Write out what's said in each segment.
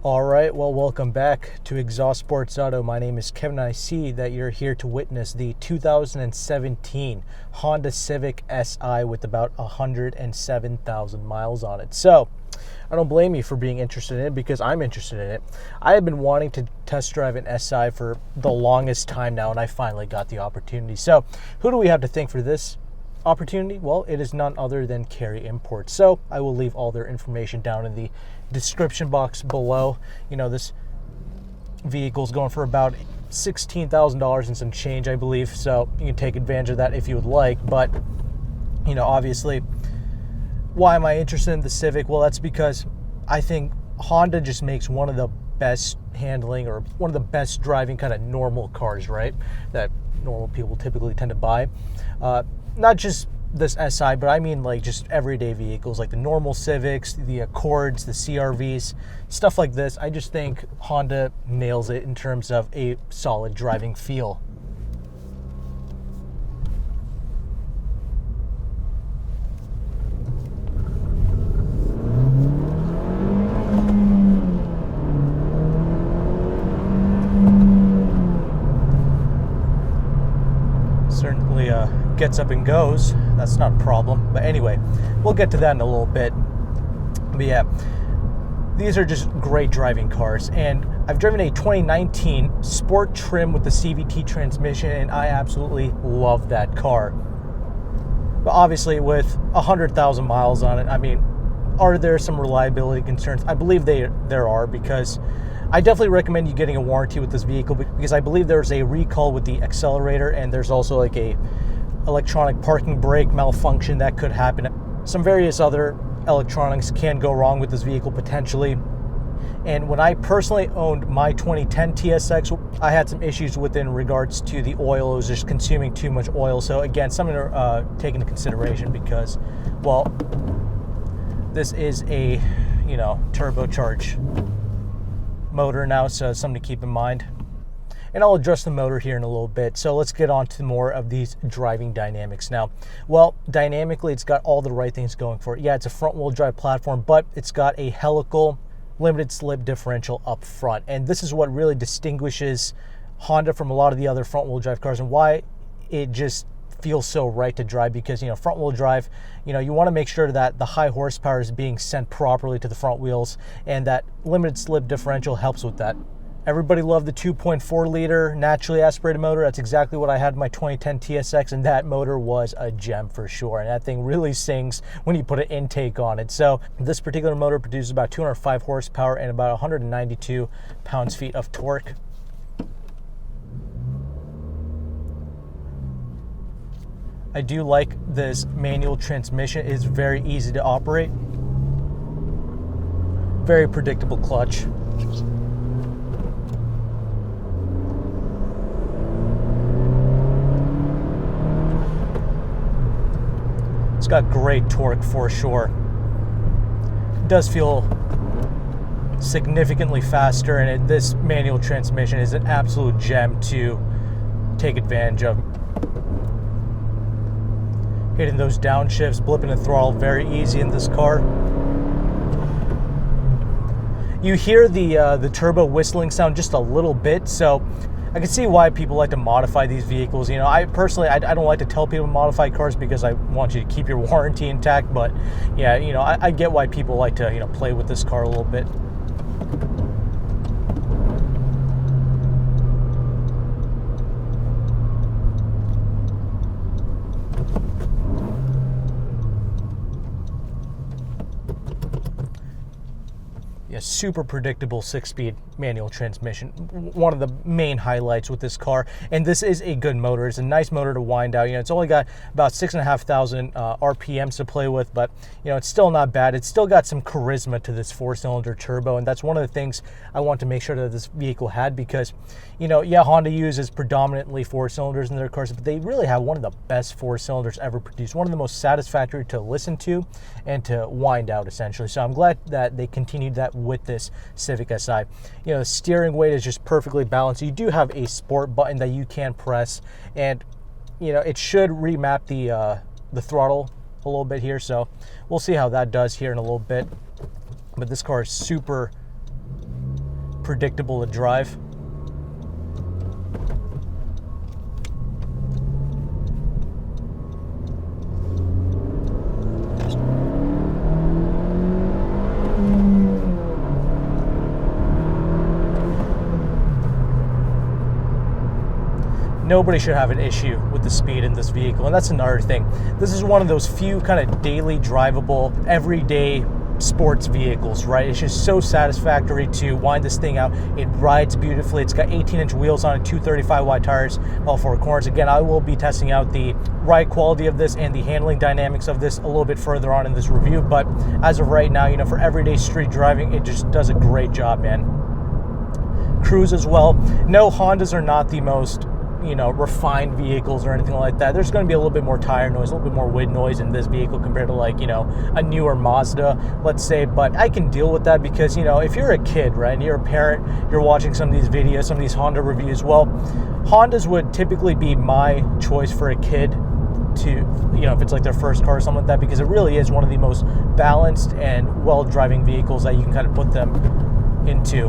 All right, well, welcome back to Exhaust Sports Auto. My name is Kevin. I see that you're here to witness the 2017 Honda Civic Si with about 107,000 miles on it. So, I don't blame you for being interested in it because I'm interested in it. I have been wanting to test drive an Si for the longest time now, and I finally got the opportunity. So, who do we have to thank for this opportunity? Well, it is none other than Carry Imports. So I will leave all their information down in the description box below. You know, this vehicle is going for about $16,000 and some change, I believe. So you can take advantage of that if you would like. But, you know, obviously, why am I interested in the Civic? Well, that's because I think Honda just makes one of the best handling or one of the best driving kind of normal cars, right? That normal people typically tend to buy. Not just this Si, but I mean like just everyday vehicles like the normal Civics, the Accords, the CRVs, stuff like this. I just think Honda nails it in terms of a solid driving feel. Certainly gets up and goes. That's not a problem. But anyway, we'll get to that in a little bit. But yeah, these are just great driving cars. And I've driven a 2019 Sport trim with the CVT transmission, and I absolutely love that car. But obviously with 100,000 miles on it, I mean, are there some reliability concerns? I believe there are, because I definitely recommend you getting a warranty with this vehicle, because I believe there's a recall with the accelerator, and there's also like a electronic parking brake malfunction that could happen. Some various other electronics can go wrong with this vehicle potentially. And when I personally owned my 2010 TSX, I had some issues with it in regards to the oil. It was just consuming too much oil. So again, something to take into consideration, because, well, this is a, you know, turbocharged motor now, so it's something to keep in mind. And I'll address the motor here in a little bit. So let's get on to more of these driving dynamics now. Well, dynamically, it's got all the right things going for it. Yeah, it's a front wheel drive platform, but it's got a helical limited slip differential up front. And this is what really distinguishes Honda from a lot of the other front wheel drive cars, and why it just feels so right to drive. Because, you know, front wheel drive, you know, you want to make sure that the high horsepower is being sent properly to the front wheels, and that limited slip differential helps with that. Everybody loved the 2.4 liter naturally aspirated motor. That's exactly what I had in my 2010 TSX, and that motor was a gem for sure. And that thing really sings when you put an intake on it. So this particular motor produces about 205 horsepower and about 192 pounds-feet of torque. I do like this manual transmission. It's very easy to operate. Very predictable clutch. It's got great torque for sure. It does feel significantly faster, and this manual transmission is an absolute gem to take advantage of. Hitting those downshifts, blipping the throttle, very easy in this car. You hear the turbo whistling sound just a little bit, so I can see why people like to modify these vehicles. You know, I personally, I don't like to tell people to modify cars because I want you to keep your warranty intact. But yeah, you know, I get why people like to, you know, play with this car a little bit. Yeah, super predictable 6-speed manual transmission. One of the main highlights with this car. And this is a good motor. It's a nice motor to wind out. You know, it's only got about 6,500 RPMs to play with, but, you know, it's still not bad. It's still got some charisma to this 4-cylinder turbo, and that's one of the things I want to make sure that this vehicle had, because, you know, yeah, Honda uses predominantly 4 cylinders in their cars, but they really have one of the best 4 cylinders ever produced. One of the most satisfactory to listen to and to wind out, essentially. So I'm glad that they continued that with this Civic Si. You know, the steering weight is just perfectly balanced. You do have a sport button that you can press, and, you know, it should remap the throttle a little bit here, so we'll see how that does here in a little bit. But this car is super predictable to drive. Nobody should have an issue with the speed in this vehicle, and that's another thing. This is one of those few kind of daily drivable, everyday sports vehicles, right? It's just so satisfactory to wind this thing out. It rides beautifully. It's got 18-inch wheels on it, 235 wide tires, all four corners. Again, I will be testing out the ride quality of this and the handling dynamics of this a little bit further on in this review, but as of right now, for everyday street driving, it just does a great job, man. Cruise as well. No, Hondas are not the most refined vehicles or anything like that. There's going to be a little bit more tire noise, a little bit more wind noise in this vehicle compared to a newer Mazda, let's say, but I can deal with that because, if you're a kid, right, and you're a parent, you're watching some of these videos, some of these Honda reviews, well, Hondas would typically be my choice for a kid to, if it's like their first car or something like that, because it really is one of the most balanced and well-driving vehicles that you can kind of put them into,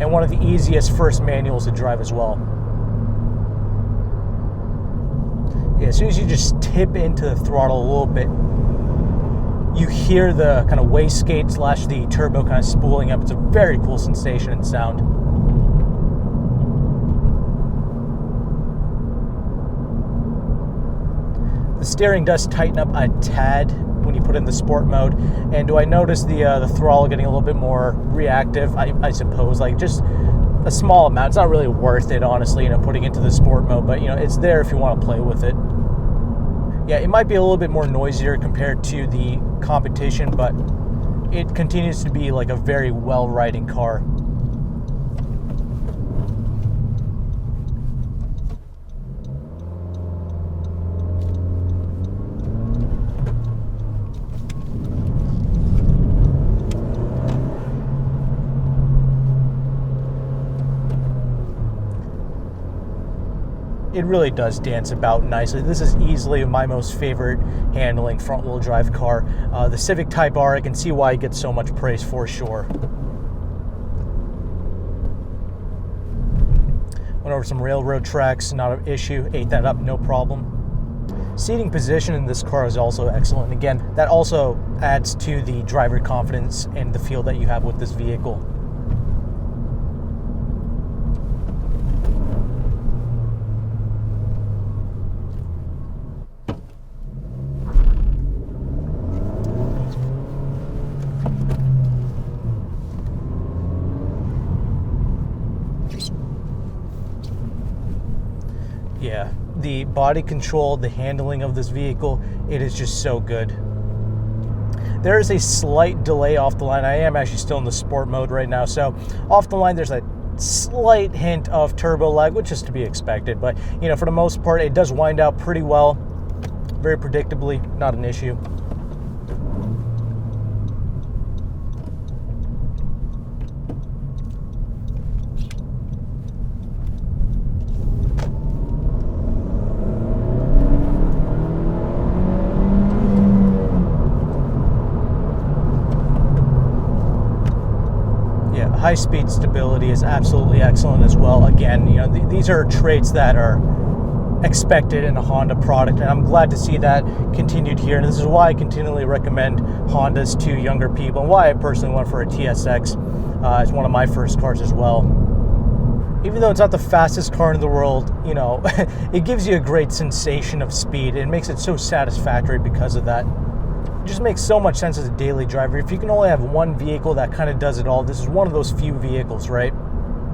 and one of the easiest first manuals to drive as well. Yeah, as soon as you just tip into the throttle a little bit, you hear the kind of wastegate / the turbo kind of spooling up. It's a very cool sensation and sound. The steering does tighten up a tad when you put in the sport mode. And do I notice the throttle getting a little bit more reactive? I suppose, just a small amount. It's not really worth it, honestly, putting into the sport mode, but it's there if you want to play with it. Yeah, it might be a little bit more noisier compared to the competition, but it continues to be like a very well-riding car. It really does dance about nicely. This is easily my most favorite handling front-wheel drive car. The Civic Type R, I can see why it gets so much praise for sure. Went over some railroad tracks, not an issue. Ate that up, no problem. Seating position in this car is also excellent. Again, that also adds to the driver confidence and the feel that you have with this vehicle. Yeah, the body control, the handling of this vehicle, it is just so good. There is a slight delay off the line. I am actually still in the sport mode right now, so off the line there's a slight hint of turbo lag, which is to be expected, but for the most part it does wind out pretty well, very predictably, not an issue. High-speed stability is absolutely excellent as well. Again, these are traits that are expected in a Honda product, and I'm glad to see that continued here. And this is why I continually recommend Hondas to younger people, and why I personally went for a TSX as one of my first cars as well. Even though it's not the fastest car in the world, it gives you a great sensation of speed. It makes it so satisfactory because of that. It just makes so much sense as a daily driver. If you can only have one vehicle that kind of does it all, this is one of those few vehicles, right?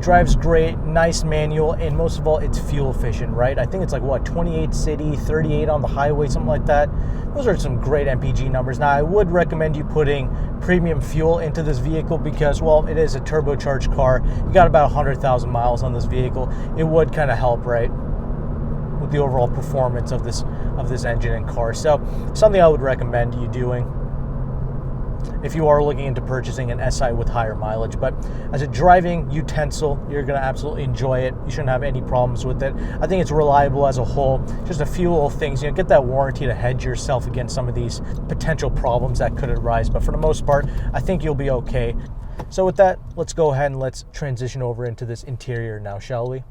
Drives great, nice manual, and most of all, it's fuel efficient, right? I think it's 28 city, 38 on the highway, something like that. Those are some great MPG numbers. Now, I would recommend you putting premium fuel into this vehicle because, well, it is a turbocharged car. You got about 100,000 miles on this vehicle. It would kind of help, right, with the overall performance of this engine and car. So something I would recommend you doing if you are looking into purchasing an SI with higher mileage. But as a driving utensil, you're going to absolutely enjoy it. You shouldn't have any problems with it. I think it's reliable as a whole. Just a few little things, get that warranty to hedge yourself against some of these potential problems that could arise. But for the most part, I think you'll be okay. So with that, let's go ahead and let's transition over into this interior now, shall we?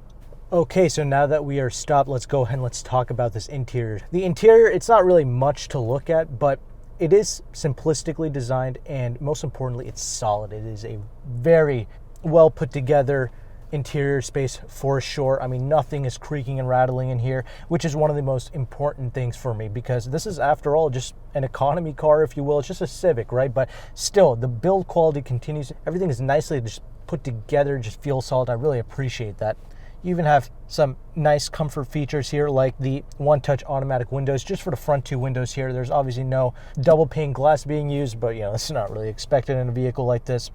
Okay, so now that we are stopped, let's go ahead and let's talk about this interior. The interior, it's not really much to look at, but it is simplistically designed, and most importantly, it's solid. It is a very well put together interior space for sure. I mean, nothing is creaking and rattling in here, which is one of the most important things for me, because this is, after all, just an economy car, if you will. It's just a Civic, right? But still, the build quality continues. Everything is nicely just put together, just feels solid. I really appreciate that. You even have some nice comfort features here, like the one-touch automatic windows just for the front two windows here. There's obviously no double pane glass being used, but it's not really expected in a vehicle like this.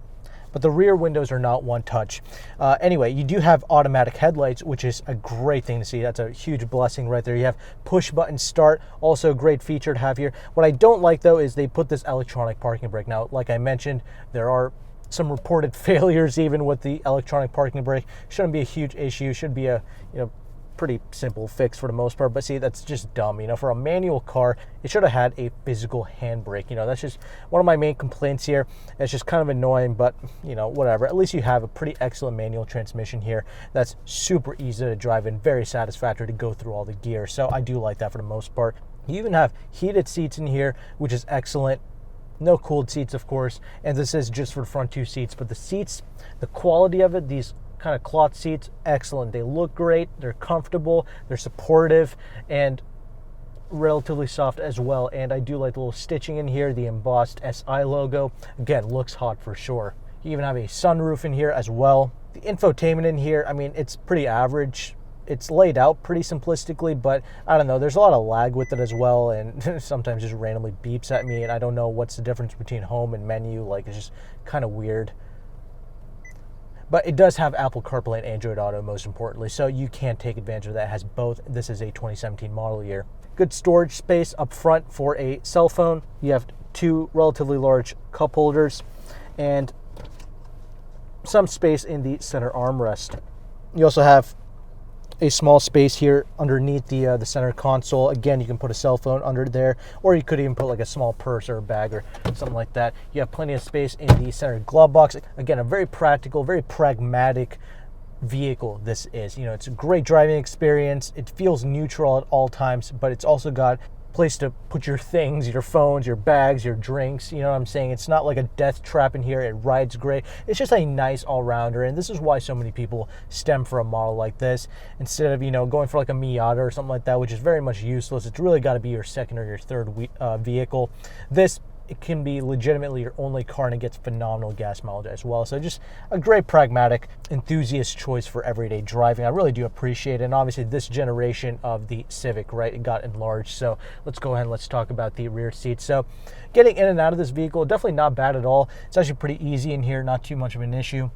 But the rear windows are not one touch. Anyway, you do have automatic headlights, which is a great thing to see. That's a huge blessing right there. You have push button start, also a great feature to have here. What I don't like, though, is they put this electronic parking brake. Now, like I mentioned, there are some reported failures even with the electronic parking brake. Shouldn't be a huge issue. Should be a pretty simple fix for the most part, but see, that's just dumb. For a manual car, it should have had a physical handbrake. That's just one of my main complaints here. It's just kind of annoying, but whatever. At least you have a pretty excellent manual transmission here that's super easy to drive and very satisfactory to go through all the gear. So I do like that for the most part. You even have heated seats in here, which is excellent. No cooled seats, of course, and this is just for the front two seats, but the seats, the quality of it, these kind of cloth seats, excellent. They look great, they're comfortable, they're supportive, and relatively soft as well. And I do like the little stitching in here, the embossed SI logo. Again, looks hot for sure. You even have a sunroof in here as well. The infotainment in here, I mean, it's pretty average. It's laid out pretty simplistically, but I don't know, there's a lot of lag with it as well, and sometimes just randomly beeps at me, and I don't know what's the difference between home and menu. Like, it's just kind of weird. But it does have Apple CarPlay and Android Auto, most importantly, so you can take advantage of that. It has both. This is a 2017 model year. Good storage space up front for a cell phone. You have two relatively large cup holders and some space in the center armrest. You also have a small space here underneath the center console. Again, you can put a cell phone under there, or you could even put like a small purse or a bag or something like that. You have plenty of space in the center glove box. Again, a very practical, very pragmatic vehicle this is. It's a great driving experience. It feels neutral at all times, but it's also got place to put your things, your phones, your bags, your drinks. You know what I'm saying? It's not like a death trap in here. It rides great. It's just a nice all-rounder, and this is why so many people stem for a model like this instead of going for like a Miata or something like that, which is very much useless. It's really got to be your second or your third vehicle. This, it can be legitimately your only car, and it gets phenomenal gas mileage as well. So just a great pragmatic enthusiast choice for everyday driving. I really do appreciate it. And obviously this generation of the Civic, right, it got enlarged. So let's go ahead and let's talk about the rear seats. So getting in and out of this vehicle, definitely not bad at all. It's actually pretty easy in here, not too much of an issue.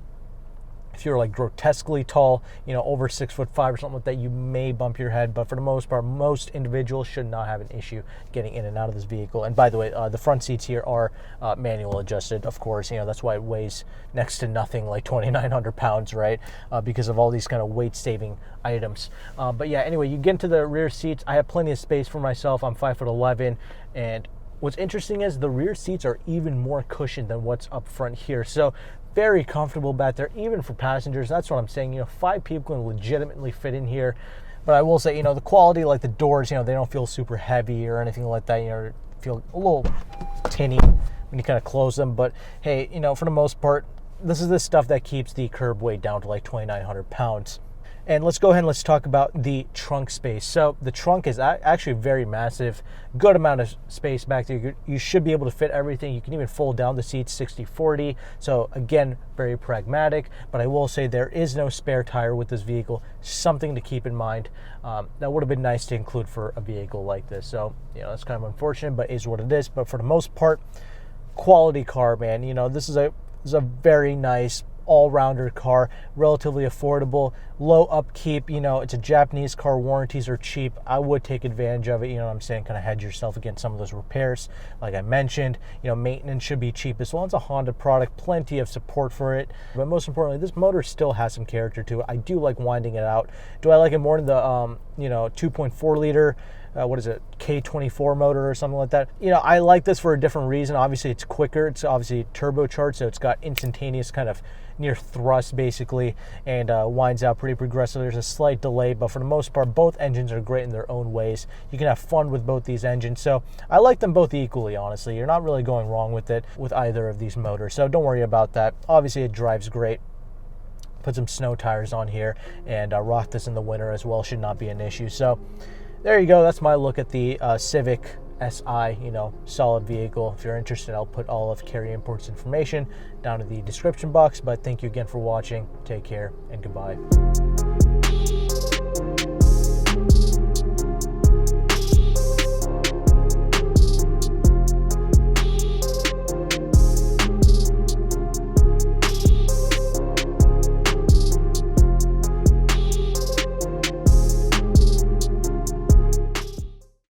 If you're like grotesquely tall, over 6'5" or something like that, you may bump your head. But for the most part, most individuals should not have an issue getting in and out of this vehicle. And by the way, the front seats here are manual adjusted, of course. That's why it weighs next to nothing, like 2,900 pounds, right? Because of all these kind of weight-saving items. But yeah, anyway, you get into the rear seats. I have plenty of space for myself. I'm 5'11", and what's interesting is the rear seats are even more cushioned than what's up front here. So very comfortable back there, even for passengers. That's what I'm saying. 5 people can legitimately fit in here. But I will say, the quality, like the doors, they don't feel super heavy or anything like that. Feel a little tinny when you kind of close them. But hey, for the most part, this is the stuff that keeps the curb weight down to like 2,900 pounds. And let's go ahead and let's talk about the trunk space. So the trunk is actually very massive, good amount of space back there. You should be able to fit everything. You can even fold down the seats 60-40. So again, very pragmatic, but I will say there is no spare tire with this vehicle. Something to keep in mind. That would have been nice to include for a vehicle like this. So, that's kind of unfortunate, but is what it is. But for the most part, quality car, man. This is a very nice all-rounder car, relatively affordable. low upkeep. You know, it's a Japanese car, warranties are cheap. I would take advantage of it, you know what I'm saying, kind of hedge yourself against some of those repairs. Like I mentioned, you know, maintenance should be cheap as well. It's a Honda product, plenty of support for it. But most importantly, this motor still has some character to it. I do like winding it out. Do I like it more than the, you know, 2.4 liter, what is it, K24 motor or something like that? You know, I like this for a different reason. Obviously, it's quicker. It's obviously turbocharged, so it's got instantaneous kind of near thrust, basically, and winds out pretty progressive. There's a slight delay, but for the most part, both engines are great in their own ways. You can have fun with both these engines, so I like them both equally, honestly. You're not really going wrong with it with either of these motors, so don't worry about that. Obviously, it drives great. Put some snow tires on here and rock this in the winter as well. Should not be an issue. So there you go. That's my look at the Civic Si, you know, solid vehicle. If you're interested, I'll put all of Carry Imports information down in the description box. But thank you again for watching. Take care and goodbye.